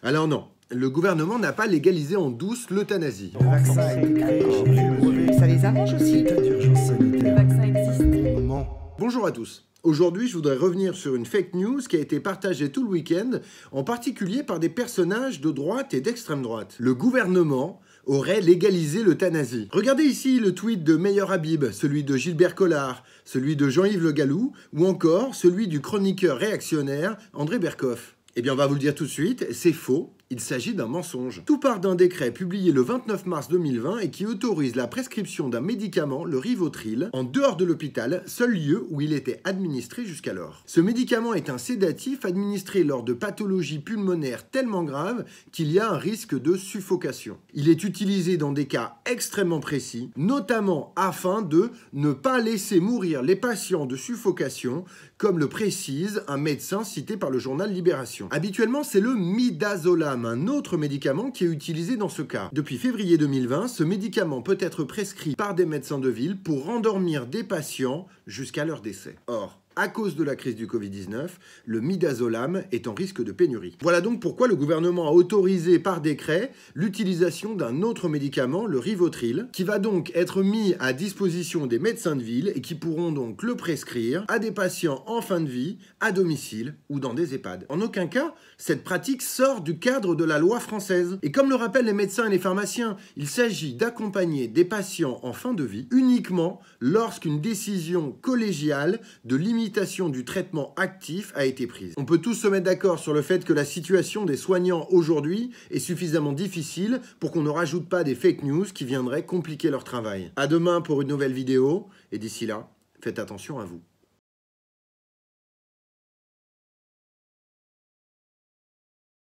Alors non, le gouvernement n'a pas légalisé en douce l'euthanasie. Le vaccin a été créé, j'ai vu le brevet. Ça les arrange aussi. État d'urgence sanitaire. Le vaccin existe. Moment. Bonjour à tous. Aujourd'hui, je voudrais revenir sur une fake news qui a été partagée tout le week-end, en particulier par des personnages de droite et d'extrême droite. Le gouvernement aurait légalisé l'euthanasie. Regardez ici le tweet de Meyer Habib, celui de Gilbert Collard, celui de Jean-Yves Le Gallou, ou encore celui du chroniqueur réactionnaire André Berkoff. Eh bien, on va vous le dire tout de suite, c'est faux. Il s'agit d'un mensonge. Tout part d'un décret publié le 29 mars 2020 et qui autorise la prescription d'un médicament, le Rivotril, en dehors de l'hôpital, seul lieu où il était administré jusqu'alors. Ce médicament est un sédatif administré lors de pathologies pulmonaires tellement graves qu'il y a un risque de suffocation. Il est utilisé dans des cas extrêmement précis, notamment afin de ne pas laisser mourir les patients de suffocation, comme le précise un médecin cité par le journal Libération. Habituellement, c'est le midazolam, un autre médicament qui est utilisé dans ce cas. Depuis février 2020, ce médicament peut être prescrit par des médecins de ville pour rendormir des patients jusqu'à leur décès. Or, à cause de la crise du Covid-19, le midazolam est en risque de pénurie. Voilà donc pourquoi le gouvernement a autorisé par décret l'utilisation d'un autre médicament, le Rivotril, qui va donc être mis à disposition des médecins de ville et qui pourront donc le prescrire à des patients en fin de vie, à domicile ou dans des EHPAD. En aucun cas, cette pratique sort du cadre de la loi française. Et comme le rappellent les médecins et les pharmaciens, il s'agit d'accompagner des patients en fin de vie uniquement lorsqu'une décision collégiale de limitation du traitement actif a été prise. On peut tous se mettre d'accord sur le fait que la situation des soignants aujourd'hui est suffisamment difficile pour qu'on ne rajoute pas des fake news qui viendraient compliquer leur travail. À demain pour une nouvelle vidéo, et d'ici là, faites attention à vous.